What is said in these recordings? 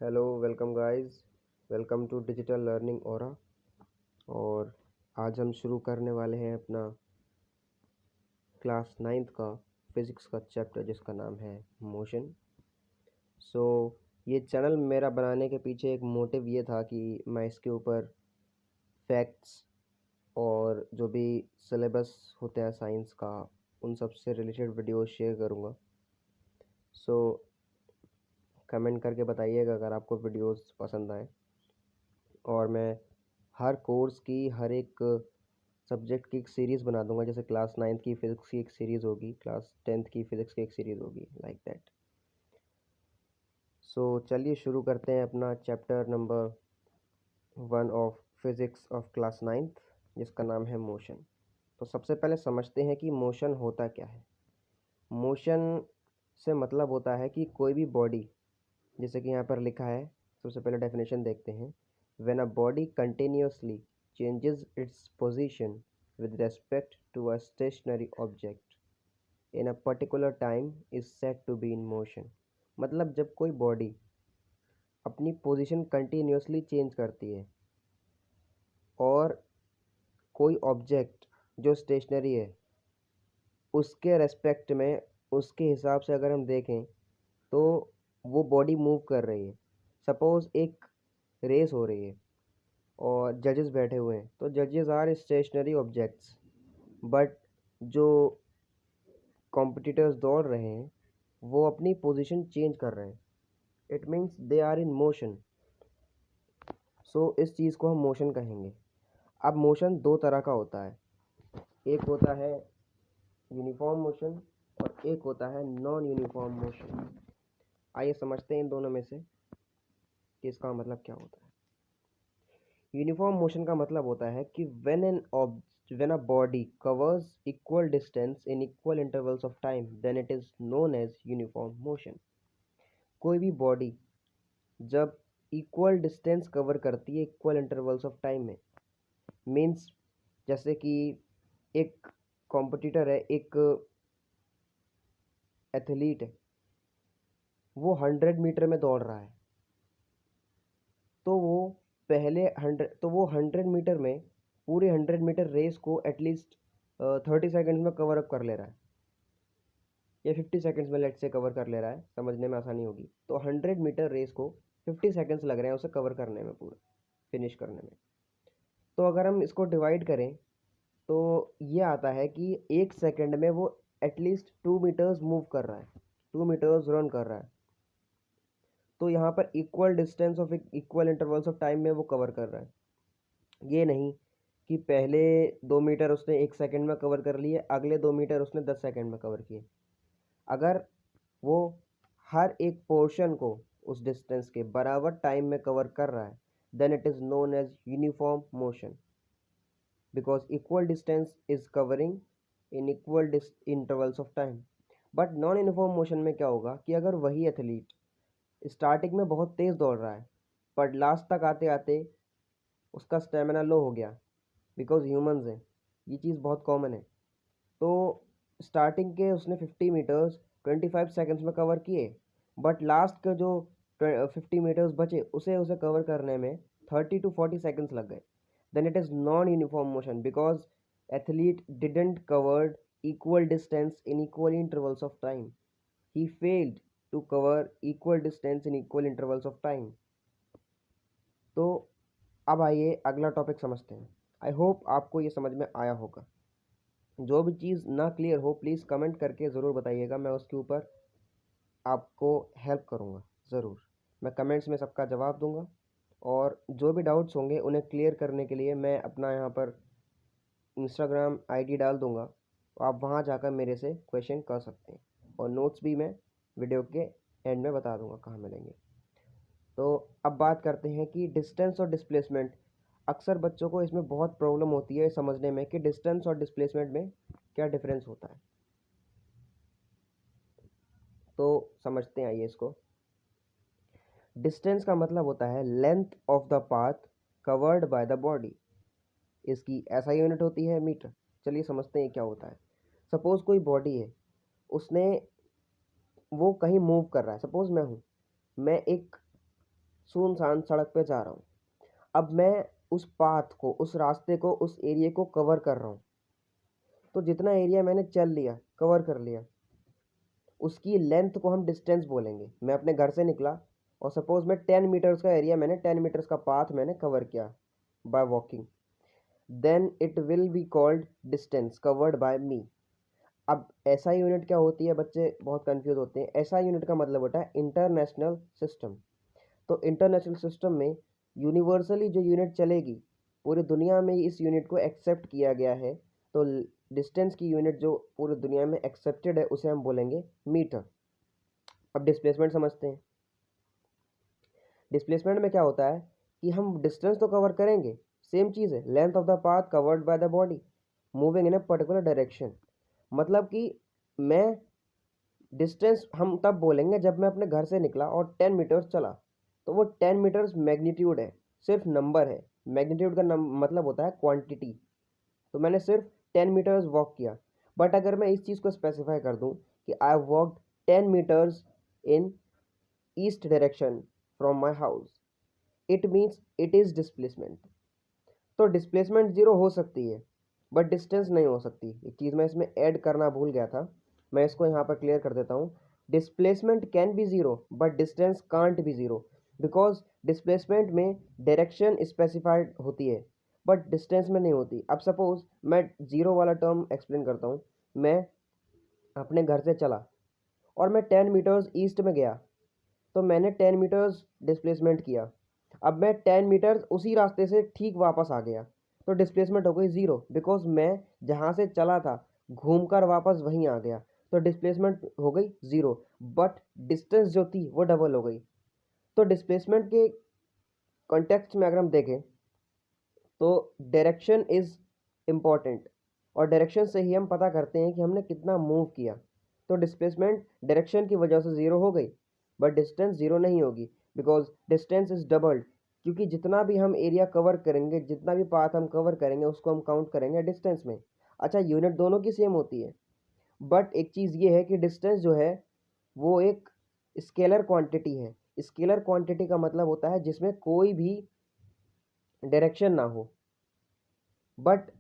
Hello welcome guys. Welcome to digital learning aura. और आज हम शुरू करने वाले हैं अपना क्लास नाइन्थ का फिज़िक्स का चैप्टर जिसका नाम है मोशन। सो ये चैनल मेरा बनाने के पीछे एक मोटिव ये था कि मैं इसके ऊपर फैक्ट्स और जो भी सिलेबस होते हैं साइंस का उन सब से रिलेटेड वीडियो शेयर करूँगा। सो कमेंट करके बताइएगा अगर आपको वीडियोस पसंद आए। और मैं हर कोर्स की हर एक सब्जेक्ट की एक सीरीज़ बना दूंगा। जैसे क्लास नाइन्थ की फ़िज़िक्स की एक सीरीज़ होगी, क्लास टेंथ की फ़िज़िक्स की एक सीरीज़ होगी, लाइक दैट। सो चलिए शुरू करते हैं अपना chapter number 1 of physics of class ninth जिसका नाम है मोशन। तो सबसे पहले समझते हैं कि मोशन होता क्या है। मोशन से मतलब होता है कि कोई भी बॉडी, जैसे कि यहाँ पर लिखा है, सबसे पहले डेफिनेशन देखते हैं। When a body continuously changes its position with respect to a stationary object in a particular time is said to be in motion। मतलब जब कोई बॉडी अपनी पोजीशन कंटिन्यूअसली चेंज करती है और कोई ऑब्जेक्ट जो स्टेशनरी है उसके रेस्पेक्ट में, उसके हिसाब से अगर हम देखें तो वो बॉडी मूव कर रही है। सपोज़ एक रेस हो रही है और जजेस बैठे हुए हैं, तो जजेस आर स्टेशनरी ऑब्जेक्ट्स, बट जो कॉम्पिटिटर्स दौड़ रहे हैं वो अपनी पोजीशन चेंज कर रहे हैं। It means they are in motion. So इस चीज़ को हम मोशन कहेंगे। अब मोशन दो तरह का होता है, एक होता है यूनिफॉर्म मोशन और एक होता है नॉन यूनिफॉर्म मोशन। आइए समझते हैं इन दोनों में से कि इसका मतलब क्या होता है। यूनिफॉर्म मोशन का मतलब होता है कि when a body covers equal distance in equal intervals of time, then it is known as uniform motion। कोई भी बॉडी जब इक्वल डिस्टेंस कवर करती है इक्वल इंटरवल्स ऑफ टाइम में, मीन्स जैसे कि एक कॉम्पिटिटर है, एक एथलीट है, वो 100 मीटर में दौड़ रहा है, तो वो 100 मीटर में पूरे 100 मीटर रेस को एटलीस्ट 30 सेकेंड्स में कवर अप कर ले रहा है, या 50 सेकेंड्स में लेट से कवर कर ले रहा है, समझने में आसानी होगी। तो 100 मीटर रेस को 50 सेकेंड्स लग रहे हैं उसे कवर करने में, पूरा फिनिश करने में। तो अगर हम इसको डिवाइड करें तो ये आता है कि 1 सेकंड में वो एटलीस्ट 2 मीटर्स मूव कर रहा है, 2 मीटर्स रन कर रहा है। तो यहाँ पर equal distance of equal intervals of time में वो कवर कर रहा है। ये नहीं कि पहले 2 मीटर उसने 1 सेकंड में कवर कर लिए, अगले 2 मीटर उसने 10 सेकंड में कवर किए। अगर वो हर एक पोर्शन को उस डिस्टेंस के बराबर टाइम में कवर कर रहा है, then it is known as uniform motion, because equal distance is covering in equal intervals of time। But non uniform motion में क्या होगा कि अगर वही एथलीट स्टार्टिंग में बहुत तेज़ दौड़ रहा है बट लास्ट तक आते आते उसका स्टेमिना लो हो गया, बिकॉज ह्यूमंस हैं, ये चीज़ बहुत कॉमन है। तो स्टार्टिंग के उसने 50 मीटर्स 25 सेकेंड्स में कवर किए, बट लास्ट के जो 50 मीटर्स बचे उसे उसे कवर करने में 30 to 40 सेकेंड्स लग गए। then it is non-uniform motion because athlete didn't covered equal distance in equal intervals of time। He failed to cover equal distance in equal intervals of time। तो अब आइए अगला टॉपिक समझते हैं। आई होप आपको ये समझ में आया होगा। जो भी चीज़ ना क्लियर हो प्लीज़ कमेंट करके ज़रूर बताइएगा, मैं उसके ऊपर आपको हेल्प करूँगा ज़रूर। मैं कमेंट्स में सबका जवाब दूँगा और जो भी डाउट्स होंगे उन्हें क्लियर करने के लिए मैं अपना यहाँ पर इंस्टाग्राम आईडी डाल दूँगा, तो आप वहाँ जाकर मेरे से क्वेश्चन कर सकते हैं और नोट्स भी मैं वीडियो के एंड में बता दूँगा कहाँ मिलेंगे। तो अब बात करते हैं कि डिस्टेंस और डिस्प्लेसमेंट। अक्सर बच्चों को इसमें बहुत प्रॉब्लम होती है समझने में कि डिस्टेंस और डिस्प्लेसमेंट में क्या डिफरेंस होता है। तो समझते हैं आइए इसको। डिस्टेंस का मतलब होता है length of the path covered by the body. इसकी ऐसा यूनिट होती है मीटर। चलिए समझते हैं क्या होता है। सपोज़ कोई बॉडी है, उसने वो कहीं मूव कर रहा है। सपोज़ मैं हूँ, मैं एक सुनसान सड़क पे जा रहा हूँ। अब मैं उस पाथ को, उस रास्ते को, उस एरिया को कवर कर रहा हूँ। तो जितना एरिया मैंने चल लिया, कवर कर लिया, उसकी लेंथ को हम डिस्टेंस बोलेंगे। मैं अपने घर से निकला और सपोज मैं 10 मीटर्स का एरिया, मैंने 10 मीटर्स का पाथ मैंने कवर किया by walking, then it will be called distance covered by me. अब एसआई यूनिट क्या होती है? बच्चे बहुत कंफ्यूज होते हैं। एसआई यूनिट का मतलब होता है इंटरनेशनल सिस्टम। तो इंटरनेशनल सिस्टम में यूनिवर्सली जो यूनिट चलेगी, पूरी दुनिया में इस यूनिट को एक्सेप्ट किया गया है। तो डिस्टेंस की यूनिट जो पूरी दुनिया में एक्सेप्टेड है उसे हम बोलेंगे मीटर। अब डिस्प्लेसमेंट समझते हैं। डिस्प्लेसमेंट में क्या होता है कि हम डिस्टेंस तो कवर करेंगे, सेम चीज़ है, length of the path covered by the body moving in a particular direction. मतलब कि मैं डिस्टेंस हम तब बोलेंगे जब मैं अपने घर से निकला और 10 मीटर्स चला। तो वो 10 मीटर्स मैग्नीट्यूड है, सिर्फ नंबर है। मैग्नीट्यूड का मतलब होता है क्वांटिटी। तो मैंने सिर्फ 10 मीटर्स वॉक किया। बट अगर मैं इस चीज़ को स्पेसिफाई कर दूं कि I walked 10 metres in east direction from my house, it means it is displacement. तो डिस्प्लेसमेंट जीरो हो सकती है बट डिस्टेंस नहीं हो सकती। एक चीज़ मैं इसमें ऐड करना भूल गया था, मैं इसको यहाँ पर क्लियर कर देता हूँ। Displacement can be zero but distance can't be zero, because displacement में डायरेक्शन स्पेसिफाइड होती है बट डिस्टेंस में नहीं होती। अब सपोज मैं ज़ीरो वाला टर्म एक्सप्लेन करता हूँ। मैं अपने घर से चला और मैं 10 मीटर्स ईस्ट में गया, तो मैंने 10 मीटर्स डिस्प्लेसमेंट किया। अब मैं 10 मीटर्स उसी रास्ते से ठीक वापस आ गया, तो डिस्प्लेसमेंट हो गई ज़ीरो, बिकॉज मैं जहाँ से चला था घूमकर वापस वहीं आ गया, तो डिस्प्लेसमेंट हो गई ज़ीरो। बट डिस्टेंस जो थी वो डबल हो गई। तो डिस्प्लेसमेंट के कॉन्टेक्स्ट में अगर हम देखें तो डायरेक्शन इज़ इम्पॉर्टेंट, और डायरेक्शन से ही हम पता करते हैं कि हमने कितना मूव किया। तो डिस्प्लेसमेंट डायरेक्शन की वजह से ज़ीरो हो गई बट डिस्टेंस ज़ीरो नहीं होगी, बिकॉज डिस्टेंस इज़ डबल्ड। क्योंकि जितना भी हम एरिया कवर करेंगे, जितना भी पाथ हम कवर करेंगे, उसको हम काउंट करेंगे डिस्टेंस में। अच्छा, यूनिट दोनों की सेम होती है, बट एक चीज़ ये है कि डिस्टेंस जो है वो एक स्केलर क्वांटिटी है। स्केलर क्वांटिटी का मतलब होता है जिसमें कोई भी डायरेक्शन ना हो बट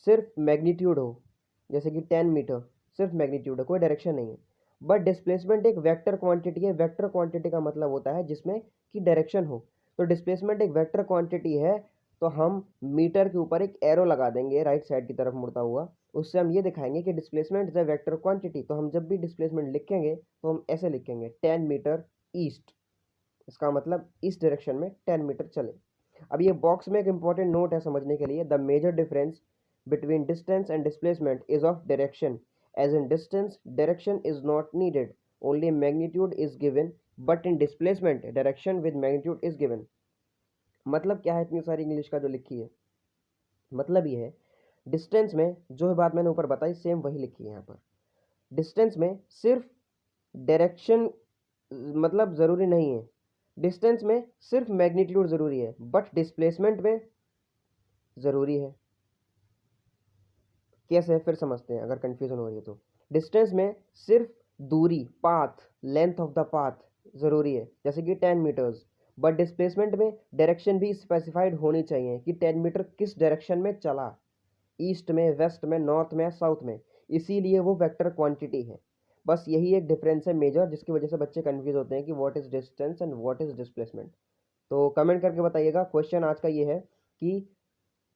सिर्फ मैग्नीट्यूड हो। जैसे कि 10 मीटर सिर्फ मैग्नीट्यूड है, कोई डायरेक्शन नहीं है। बट डिस्प्लेसमेंट एक वेक्टर क्वांटिटी है। वेक्टर क्वांटिटी का मतलब होता है जिसमें कि डायरेक्शन हो। तो डिस्प्लेसमेंट एक वेक्टर क्वांटिटी है, तो हम मीटर के ऊपर एक एरो लगा देंगे राइट साइड की तरफ मुड़ता हुआ, उससे हम ये दिखाएंगे कि displacement is a vector quantity. तो हम जब भी डिस्प्लेसमेंट लिखेंगे तो हम ऐसे लिखेंगे 10 मीटर ईस्ट, इसका मतलब इस डायरेक्शन में 10 मीटर चले। अब ये बॉक्स में एक इंपॉर्टेंट नोट है समझने के लिए। The major difference between distance and displacement is of direction, as in distance direction is not needed, only magnitude is given, but in displacement direction with magnitude is given. मतलब क्या है इतनी सारी English का जो लिखी है? मतलब ये है, डिस्टेंस में जो बात मैंने ऊपर बताई सेम वही लिखी है यहाँ पर। डिस्टेंस में सिर्फ डायरेक्शन मतलब ज़रूरी नहीं है, डिस्टेंस में सिर्फ मैग्नीट्यूड ज़रूरी है, बट डिस्प्लेसमेंट में ज़रूरी है। कैसे है फिर समझते हैं अगर कन्फ्यूजन हो रही है तो। डिस्टेंस में सिर्फ दूरी, path, length of the path ज़रूरी है, जैसे कि 10 मीटर्स। बट डिस्प्लेसमेंट में डायरेक्शन भी स्पेसिफाइड होनी चाहिए कि 10 मीटर किस डायरेक्शन में चला, ईस्ट में, वेस्ट में, नॉर्थ में, साउथ में। इसीलिए वो वेक्टर क्वांटिटी है। बस यही एक डिफरेंस है मेजर, जिसकी वजह से बच्चे कंफ्यूज होते हैं कि what is distance and what is displacement. तो कमेंट करके बताइएगा। क्वेश्चन आज का ये है कि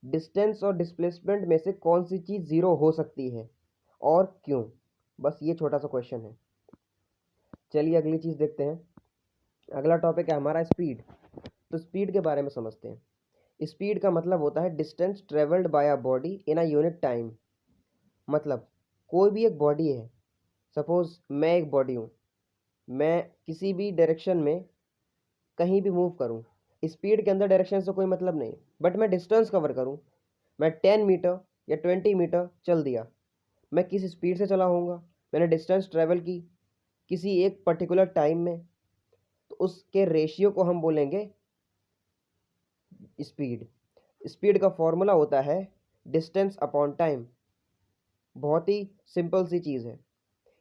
डिस्टेंस और डिस्प्लेसमेंट में से कौन सी चीज़ ज़ीरो हो सकती है और क्यों। बस ये छोटा सा क्वेश्चन है। चलिए अगली चीज़ देखते हैं। अगला टॉपिक है हमारा स्पीड। तो स्पीड के बारे में समझते हैं। स्पीड का मतलब होता है distance travelled by a body in a unit time. मतलब कोई भी एक बॉडी है, सपोज मैं एक बॉडी हूँ, मैं किसी भी डायरेक्शन में कहीं भी मूव करूँ, स्पीड के अंदर डायरेक्शन से कोई मतलब नहीं, बट मैं डिस्टेंस कवर करूँ, मैं 10 मीटर या 20 मीटर चल दिया, मैं किस स्पीड से चला होऊंगा, मैंने डिस्टेंस ट्रेवल की किसी एक पर्टिकुलर टाइम में, तो उसके रेशियो को हम बोलेंगे स्पीड। स्पीड का फॉर्मूला होता है डिस्टेंस अपॉन टाइम। बहुत ही सिंपल सी चीज़ है।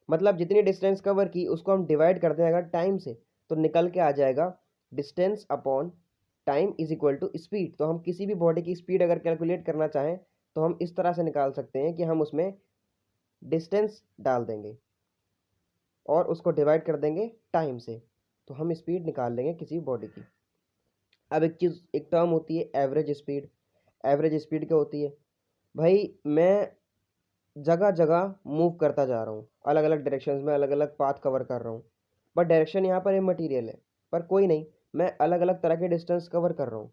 मतलब जितनी डिस्टेंस कवर की उसको हम डिवाइड करते हैं अगर टाइम से, तो निकल के आ जाएगा distance upon time is equal to speed. तो हम किसी भी बॉडी की स्पीड अगर कैलकुलेट करना चाहें तो हम इस तरह से निकाल सकते हैं कि हम उसमें डिस्टेंस डाल देंगे और उसको डिवाइड कर देंगे टाइम से, तो हम स्पीड निकाल लेंगे किसी बॉडी की। अब एक टर्म होती है एवरेज स्पीड। एवरेज स्पीड क्या होती है? भाई मैं जगह जगह मूव करता जा रहा हूँ, अलग अलग डायरेक्शंस में अलग अलग पाथ कवर कर रहा हूँ, बट डायरेक्शन यहाँ पर इमटेरियल है, पर कोई नहीं, मैं अलग अलग तरह के डिस्टेंस कवर कर रहा हूँ।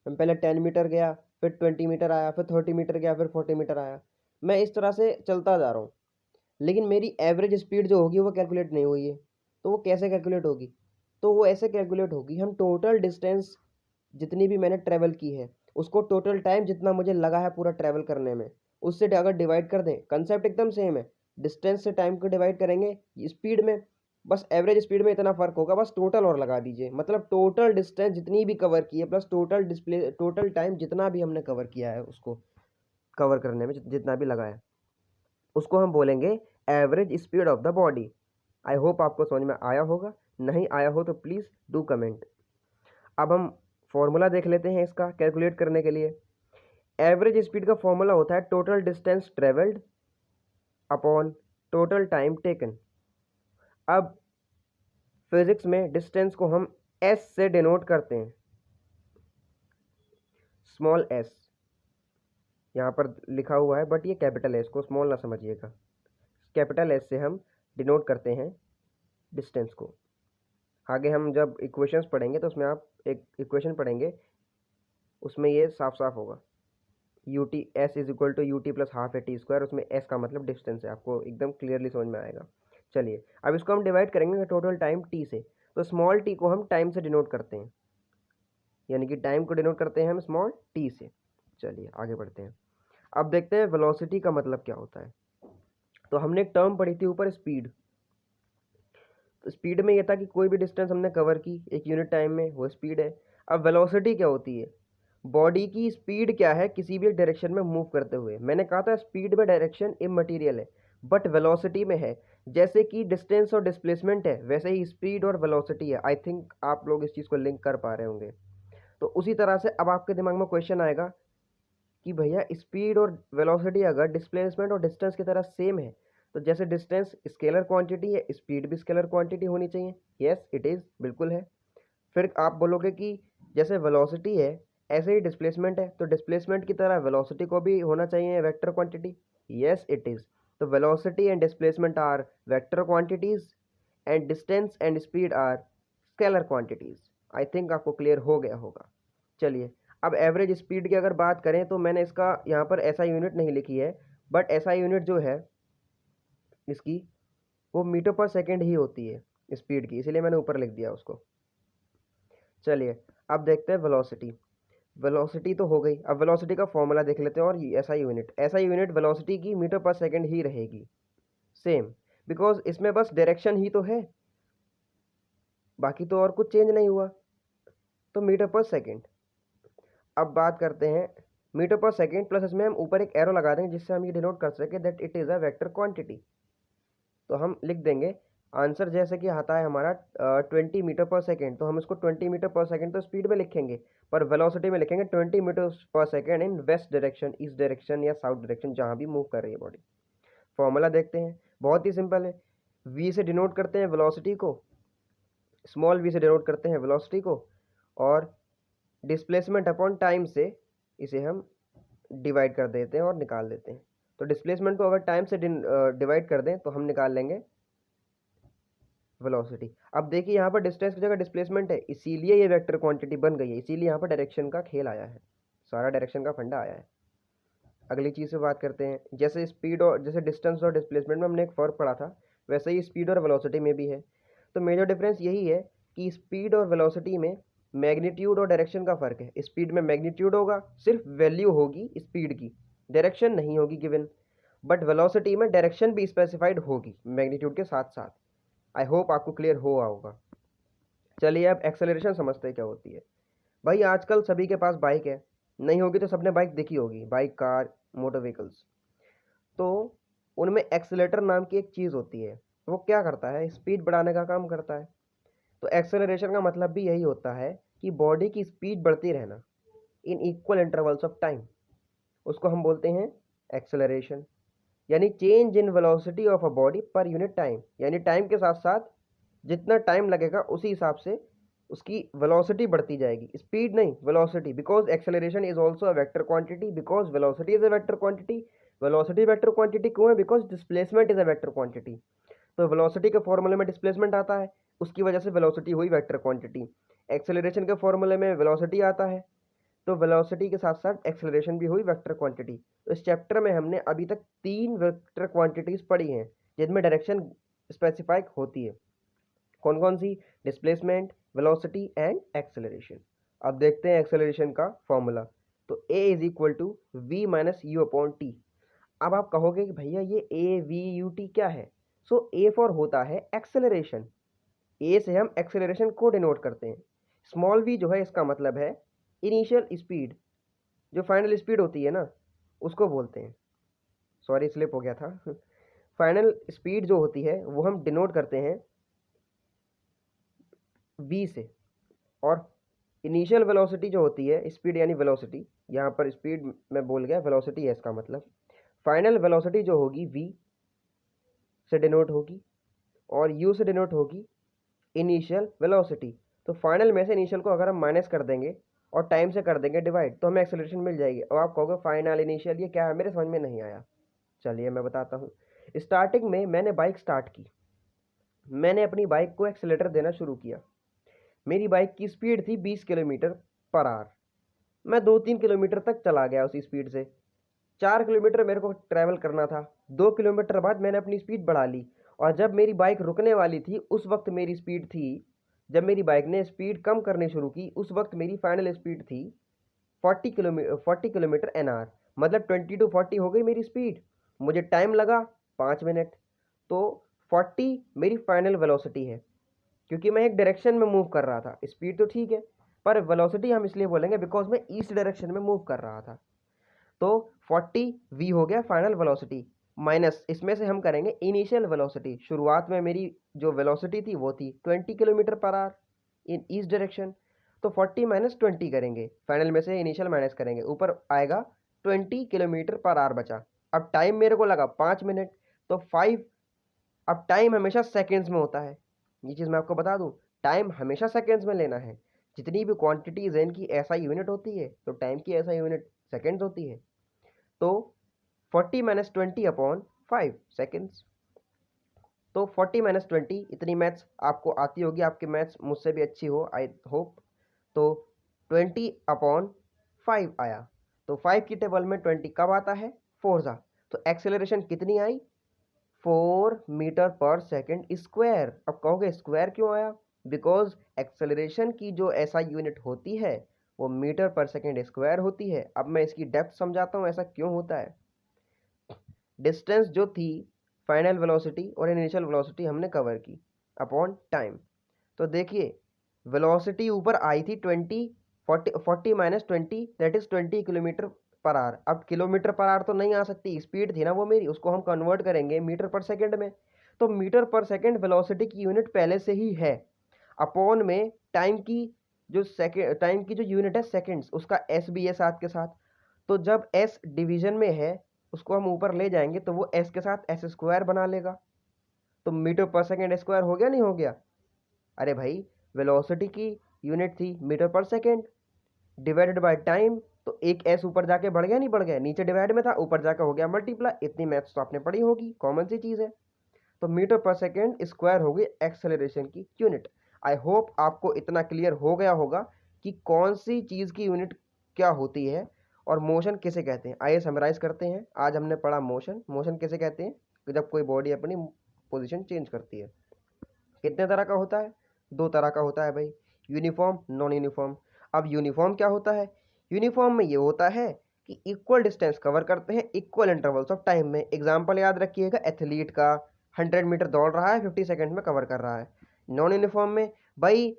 मैं पहले 10 मीटर गया, फिर 20 मीटर आया, फिर 30 मीटर गया, फिर 40 मीटर आया, मैं इस तरह से चलता जा रहा हूँ। लेकिन मेरी एवरेज स्पीड जो होगी वो कैलकुलेट नहीं हुई है। तो वो कैसे कैलकुलेट होगी? तो वो ऐसे कैलकुलेट होगी, हम टोटल डिस्टेंस जितनी भी मैंने ट्रैवल की है उसको टोटल टाइम जितना मुझे लगा है पूरा ट्रैवल करने में उससे अगर डिवाइड कर दें, कंसेप्ट एकदम सेम है, डिस्टेंस से टाइम को डिवाइड करेंगे स्पीड में, बस एवरेज स्पीड में इतना फर्क होगा, बस टोटल और लगा दीजिए, मतलब टोटल डिस्टेंस जितनी भी कवर की है प्लस टोटल टाइम जितना भी हमने कवर किया है उसको कवर करने में जितना भी लगा है उसको हम बोलेंगे average speed of the body. I hope आपको समझ में आया होगा, नहीं आया हो तो प्लीज़ डू कमेंट। अब हम फॉर्मूला देख लेते हैं इसका कैलकुलेट करने के लिए। एवरेज स्पीड का फॉर्मूला होता है total distance travelled upon total time taken. अब फिजिक्स में डिस्टेंस को हम एस से डिनोट करते हैं, स्मॉल एस यहाँ पर लिखा हुआ है बट ये कैपिटल है, इसको स्मॉल ना समझिएगा। कैपिटल एस से हम डिनोट करते हैं डिस्टेंस को। आगे हम जब इक्वेशंस पढ़ेंगे तो उसमें आप एक इक्वेशन पढ़ेंगे उसमें ये साफ साफ होगा। U T S is equal to U T plus half A T square, उसमें एस का मतलब डिस्टेंस है, आपको एकदम क्लियरली समझ में आएगा। चलिए अब इसको हम डिवाइड करेंगे टोटल टाइम टी से, तो स्मॉल टी को हम टाइम से डिनोट करते हैं, यानी कि टाइम को डिनोट करते हैं हम स्मॉल टी से। चलिए आगे बढ़ते हैं। अब देखते हैं वेलोसिटी का मतलब क्या होता है। तो हमने एक टर्म पढ़ी थी ऊपर, स्पीड। तो स्पीड में ये था कि कोई भी डिस्टेंस हमने कवर की एक यूनिट टाइम में, वो स्पीड है। अब वेलोसिटी क्या होती है? बॉडी की स्पीड क्या है किसी भी डायरेक्शन में मूव करते हुए। मैंने कहा था स्पीड में डायरेक्शन इमटेरियल है, बट वेलोसिटी में है। जैसे कि डिस्टेंस और डिस्प्लेसमेंट है वैसे ही स्पीड और वेलोसिटी है। आई थिंक आप लोग इस चीज़ को लिंक कर पा रहे होंगे। तो उसी तरह से अब आपके दिमाग में क्वेश्चन आएगा कि भैया स्पीड और वेलोसिटी अगर डिस्प्लेसमेंट और डिस्टेंस की तरह सेम है तो जैसे डिस्टेंस स्केलर क्वांटिटी है स्पीड भी स्केलर क्वांटिटी होनी चाहिए। यस इट इज़, बिल्कुल है। फिर आप बोलोगे कि जैसे वेलोसिटी है ऐसे ही डिस्प्लेसमेंट है, तो डिस्प्लेसमेंट की तरह वेलोसिटी को भी होना चाहिए vector quantity. Yes it is. तो velocity and displacement are vector quantities and distance and speed are scalar quantities. I think आपको क्लियर हो गया होगा। चलिए अब एवरेज स्पीड की अगर बात करें तो मैंने इसका यहाँ पर ऐसा यूनिट नहीं लिखी है, बट ऐसा यूनिट जो है इसकी वो मीटर पर सेकेंड ही होती है स्पीड की, इसीलिए मैंने ऊपर लिख दिया उसको। चलिए अब देखते हैं वेलोसिटी। वेलोसिटी तो हो गई, अब वेलोसिटी का फॉर्मूला देख लेते हैं। और ऐसा यूनिट वेलोसिटी की मीटर पर सेकंड ही रहेगी सेम, बिकॉज इसमें बस डायरेक्शन ही तो है, बाकी तो और कुछ चेंज नहीं हुआ, तो मीटर पर सेकंड। अब बात करते हैं मीटर पर सेकंड प्लस इसमें हम ऊपर एक एरो लगा देंगे जिससे हम ये डिनोट कर सके that it is a vector quantity. तो हम लिख देंगे आंसर जैसे कि आता है हमारा 20 मीटर पर सेकेंड, तो हम इसको 20 मीटर पर सेकेंड तो स्पीड में लिखेंगे, पर वेलोसिटी में लिखेंगे 20 मीटर पर second in west direction, east direction या साउथ डायरेक्शन, जहाँ भी मूव कर रही है बॉडी। फॉर्मूला देखते हैं, बहुत ही सिंपल है। वी से डिनोट करते हैं वेलोसिटी को, स्मॉल वी से डिनोट करते हैं वेलोसिटी को, और डिस्प्लेसमेंट अपॉन टाइम से इसे हम डिवाइड कर देते हैं और निकाल देते हैं। तो डिस्प्लेसमेंट को अगर टाइम से डिवाइड कर दें तो हम निकाल लेंगे वेलोसिटी। अब देखिए यहाँ पर डिस्टेंस की जगह डिस्प्लेसमेंट है, इसीलिए ये वेक्टर क्वांटिटी बन गई है, इसीलिए यहाँ पर डायरेक्शन का खेल आया है, सारा डायरेक्शन का फंडा आया है। अगली चीज़ से बात करते हैं, जैसे स्पीड और जैसे डिस्टेंस और डिस्प्लेसमेंट में हमने एक फ़र्क पढ़ा था, वैसे ही स्पीड और वेलोसिटी में भी है। तो मेजर डिफरेंस यही है कि स्पीड और वेलोसिटी में मैग्नीट्यूड और डायरेक्शन का फ़र्क है। स्पीड में मैग्नीट्यूड होगा, सिर्फ वैल्यू होगी स्पीड की, डायरेक्शन नहीं होगी गिवन, बट वेलोसिटी में डायरेक्शन भी स्पेसिफाइड होगी मैग्नीट्यूड के साथ साथ। आई होप आपको क्लियर हुआ होगा। चलिए अब एक्सेलरेशन समझते हैं क्या होती है। भाई आजकल सभी के पास बाइक है, नहीं होगी तो सबने बाइक देखी होगी, बाइक, कार, मोटर व्हीकल्स। तो उनमें एक्सेलेटर नाम की एक चीज़ होती है, वो क्या करता है, स्पीड बढ़ाने का काम करता है। तो एक्सेलरेशन का मतलब भी यही होता है कि बॉडी की स्पीड बढ़ती रहना in equal intervals of time, उसको हम बोलते हैं एक्सेलरेशन। यानी change in velocity of a body per unit time, यानी टाइम के साथ साथ जितना टाइम लगेगा उसी हिसाब से उसकी वेलोसिटी बढ़ती जाएगी, स्पीड नहीं velocity, because acceleration is also a vector quantity, because velocity is a vector quantity. Velocity vector quantity क्यों है? Because displacement is a vector quantity. तो वेलोसिटी के फॉर्मूले में डिस्प्लेसमेंट आता है, उसकी वजह से वेलोसिटी हुई वेक्टर क्वांटिटी। एक्सेलरेशन के फॉर्मूले में वेलोसिटी आता है, तो वेलोसिटी के साथ साथ एक्सेलरेशन भी हुई वेक्टर क्वांटिटी। तो इस चैप्टर में हमने अभी तक 3 वेक्टर क्वांटिटीज पढ़ी हैं जिनमें डायरेक्शन स्पेसिफाइड होती है। कौन कौन सी? Displacement, velocity and acceleration. अब देखते हैं एक्सेलरेशन का फॉर्मूला। तो a is equal to v minus u upon t. अब आप कहोगे कि भैया ये ए वी यू टी क्या है? सो ए फॉर होता है एक्सेलरेशन, ए से हम एक्सेलरेशन को डिनोट करते हैं। स्मॉल वी जो है इसका मतलब है इनिशियल स्पीड, जो फाइनल स्पीड होती है ना उसको बोलते हैं। सॉरी स्लिप हो गया था। फाइनल स्पीड जो होती है वो हम डिनोट करते हैं v से, और इनिशियल वेलोसिटी जो होती है, स्पीड यानी वेलोसिटी, यहाँ पर स्पीड मैं बोल गया, वेलोसिटी है इसका मतलब। फाइनल वेलोसिटी जो होगी v से डिनोट होगी और u से डिनोट होगी इनिशियल वेलोसिटी। तो फाइनल में से इनिशियल को अगर हम माइनस कर देंगे और टाइम से कर देंगे डिवाइड तो हमें एक्सेलरेशन मिल जाएगी। अब आप कहोगे फाइनल इनिशियल ये क्या है? मेरे समझ में नहीं आया। चलिए मैं बताता हूँ। स्टार्टिंग में मैंने बाइक स्टार्ट की, मैंने अपनी बाइक को एक्सेलेटर देना शुरू किया। मेरी बाइक की स्पीड थी 20 किलोमीटर पर आवर। मैं 2-3 किलोमीटर तक चला गया उसी स्पीड से। 4 किलोमीटर मेरे को ट्रैवल करना था। 2 किलोमीटर बाद मैंने अपनी स्पीड बढ़ा ली, और जब मेरी बाइक रुकने वाली थी उस वक्त मेरी स्पीड थी, जब मेरी बाइक ने स्पीड कम करनी शुरू की उस वक्त मेरी फाइनल स्पीड थी 40 किलोमीटर एन आवर। मतलब 20 to 40 हो गई मेरी स्पीड। मुझे टाइम लगा 5 मिनट। तो 40 मेरी फाइनल वेलोसिटी है, क्योंकि मैं एक डायरेक्शन में मूव कर रहा था। स्पीड तो ठीक है, पर वेलोसिटी हम इसलिए बोलेंगे बिकॉज मैं ईस्ट डायरेक्शन में मूव कर रहा था। तो 40 वी हो गया फाइनल वेलोसिटी, माइनस इसमें से हम करेंगे इनिशियल वेलोसिटी। शुरुआत में मेरी जो वेलोसिटी थी वो थी 20 किलोमीटर पर आवर इन ईस्ट डायरेक्शन। तो 40 माइनस 20 करेंगे, फाइनल में से इनिशियल माइनस करेंगे, ऊपर आएगा 20 किलोमीटर पर आवर बचा। अब टाइम मेरे को लगा 5 मिनट, तो 5। अब टाइम हमेशा सेकेंड्स में होता है, ये चीज़ मैं आपको बता दूं, टाइम हमेशा सेकेंड्स में लेना है। जितनी भी क्वांटिटीज हैं इनकी ऐसा यूनिट होती है, तो टाइम की ऐसा यूनिट सेकेंड्स होती है। तो 40 माइनस 20 अपॉन 5 सेकेंड्स। तो 40 माइनस 20, इतनी मैथ्स आपको आती होगी, आपकी मैथ्स मुझसे भी अच्छी हो आई होप। तो 20 अपॉन 5 आया, तो 5 की टेबल में 20 कब आता है? 4 जा। तो एक्सेलरेशन कितनी आई? 4 मीटर पर सेकेंड स्क्वायर। अब कहोगे स्क्वायर क्यों आया? बिकॉज एक्सेलरेशन की जो ऐसा यूनिट होती है वो मीटर पर सेकेंड स्क्वायर होती है। अब मैं इसकी डेप्थ समझाता हूँ ऐसा क्यों होता है। डिस्टेंस जो थी फाइनल वेलोसिटी और इनिशियल वेलोसिटी हमने कवर की अपॉन टाइम। तो देखिए वेलोसिटी ऊपर आई थी 40 minus 20 that is 20 kilometre per hour. अब किलोमीटर पर आवर तो नहीं आ सकती, स्पीड थी ना वो मेरी, उसको हम कन्वर्ट करेंगे मीटर पर सेकंड में। तो मीटर पर सेकंड वेलोसिटी की यूनिट पहले से ही है, अपॉन में टाइम की जो सेकंड, टाइम की जो यूनिट है सेकंड्स, उसका एस भी है साथ के साथ। तो जब एस डिवीजन में है उसको हम ऊपर ले जाएंगे तो वो एस के साथ एस स्क्वायर बना लेगा। तो मीटर पर सेकंड स्क्वायर हो गया नहीं हो गया? अरे भाई वेलोसिटी की यूनिट थी मीटर पर सेकंड डिवाइडेड बाय टाइम, तो एक एस ऊपर जाके बढ़ गया नहीं बढ़ गया? नीचे डिवाइड में था, ऊपर जाकर हो गया मल्टीप्लाई। इतनी मैथ्स तो आपने पढ़ी होगी, कॉमन सी चीज़ है। तो मीटर पर सेकंड स्क्वायर होगी एक्सेलरेशन की यूनिट। आई होप आपको इतना क्लियर हो गया होगा कि कौन सी चीज़ की यूनिट क्या होती है और मोशन किसे कहते हैं। आइए समराइज करते हैं। आज हमने पढ़ा मोशन। मोशन किसे कहते हैं? कि जब कोई बॉडी अपनी पोजीशन चेंज करती है। कितने तरह का होता है? 2 तरह का होता है भाई, यूनिफॉर्म, नॉन यूनिफॉर्म। अब यूनिफॉर्म क्या होता है? यूनिफॉर्म में ये होता है कि इक्वल डिस्टेंस कवर करते हैं इक्वल इंटरवल्स ऑफ टाइम में। एग्जाम्पल याद रखिएगा, एथलीट का 100 मीटर दौड़ रहा है, 50 सेकेंड में कवर कर रहा है। नॉन यूनिफॉर्म में भाई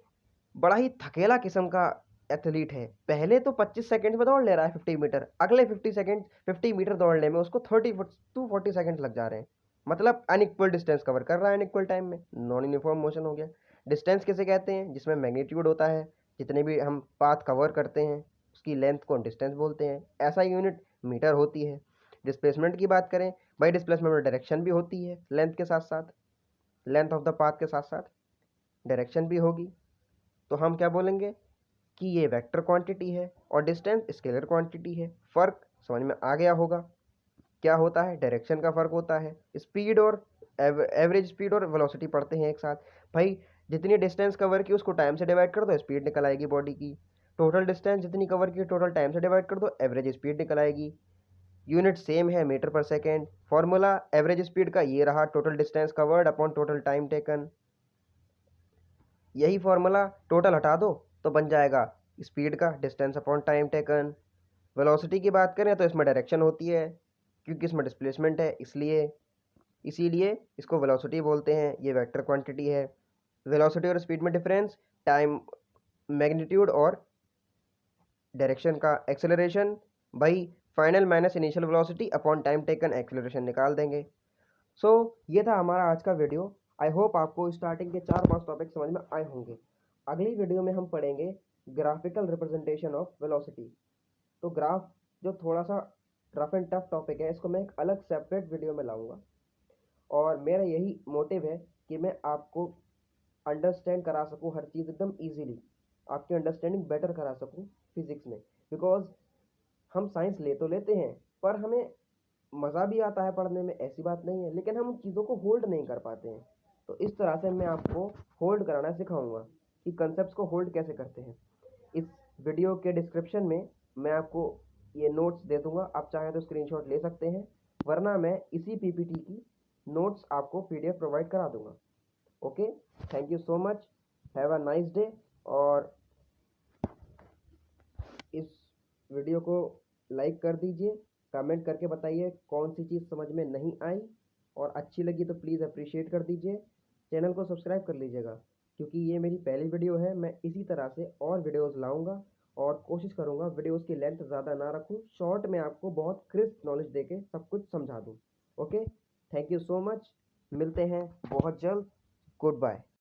बड़ा ही थकेला किस्म का एथलीट है, पहले तो 25 सेकंड में दौड़ ले रहा है 50 मीटर, अगले 50 मीटर दौड़ने में उसको 30 टू 40 सेकंड लग जा रहे हैं। मतलब अनइक्वल डिस्टेंस कवर कर रहा है अनइक्वल टाइम में, नॉन यूनिफॉर्म मोशन हो गया। डिस्टेंस किसे कहते हैं? जिसमें मैग्नीट्यूड होता है, जितने भी हम पाथ कवर करते हैं उसकी लेंथ को डिस्टेंस बोलते हैं। ऐसा यूनिट मीटर होती है। डिस्प्लेसमेंट की बात करें भाई, डिस्प्लेसमेंट में डायरेक्शन भी होती है, लेंथ के साथ साथ, लेंथ ऑफ द पाथ के साथ साथ डायरेक्शन भी होगी। तो हम क्या बोलेंगे कि ये वेक्टर क्वांटिटी है और डिस्टेंस स्केलर क्वांटिटी है। फ़र्क समझ में आ गया होगा। क्या होता है? डायरेक्शन का फ़र्क होता है। स्पीड और एवरेज स्पीड और वेलोसिटी पढ़ते हैं एक साथ। भाई जितनी डिस्टेंस कवर की उसको टाइम से डिवाइड कर दो, स्पीड निकल आएगी बॉडी की। टोटल डिस्टेंस जितनी कवर की टोटल टाइम से डिवाइड कर दो, एवरेज स्पीड निकल आएगी। यूनिट सेम है, मीटर पर सेकेंड। फॉर्मूला एवरेज स्पीड का ये रहा, total distance covered upon total time taken. यही फॉर्मूला टोटल हटा दो तो बन जाएगा स्पीड का distance upon time taken. Velocity की बात करें तो इसमें डायरेक्शन होती है, क्योंकि इसमें डिस्प्लेसमेंट है, इसीलिए इसको वेलोसिटी बोलते हैं। ये वेक्टर क्वांटिटी है। वेलोसिटी और स्पीड में डिफरेंस, टाइम, मैग्नीट्यूड और डायरेक्शन का एक्सेलरेशन। भाई final minus initial velocity upon time taken, acceleration निकाल देंगे। सो ये था हमारा आज का वीडियो। आई होप आपको स्टार्टिंग के 4-5 टॉपिक समझ में आए होंगे। अगली वीडियो में हम पढ़ेंगे ग्राफिकल रिप्रेजेंटेशन ऑफ वेलोसिटी। तो ग्राफ जो थोड़ा सा रफ एंड टफ टॉपिक है, इसको मैं एक अलग सेपरेट वीडियो में लाऊंगा। और मेरा यही मोटिव है कि मैं आपको अंडरस्टैंड करा सकूं हर चीज़ एकदम ईजीली, आपकी अंडरस्टैंडिंग बेटर करा सकूं फिजिक्स में। बिकॉज हम साइंस ले तो लेते हैं पर हमें मज़ा भी आता है पढ़ने में, ऐसी बात नहीं है, लेकिन हम उन चीज़ों को होल्ड नहीं कर पाते हैं। तो इस तरह से मैं आपको होल्ड कराना सिखाऊंगा कि कंसेप्ट को होल्ड कैसे करते हैं। इस वीडियो के डिस्क्रिप्शन में मैं आपको ये नोट्स दे दूंगा, आप चाहें तो स्क्रीनशॉट ले सकते हैं, वरना मैं इसी पीपीटी की नोट्स आपको पीडीएफ प्रोवाइड करा दूंगा। Okay, thank you so much, have a nice day. और इस वीडियो को लाइक कर दीजिए, कमेंट करके बताइए कौन सी चीज़ समझ में नहीं आई, और अच्छी लगी तो प्लीज़ अप्रिशिएट कर दीजिए। चैनल को सब्सक्राइब कर लीजिएगा, क्योंकि ये मेरी पहली वीडियो है। मैं इसी तरह से और वीडियोस लाऊंगा और कोशिश करूंगा वीडियोस की लेंथ ज़्यादा ना रखूं, शॉर्ट में आपको बहुत क्रिस्प नॉलेज देके सब कुछ समझा दूं। Okay, thank you so much, मिलते हैं बहुत जल्द, गुड बाय।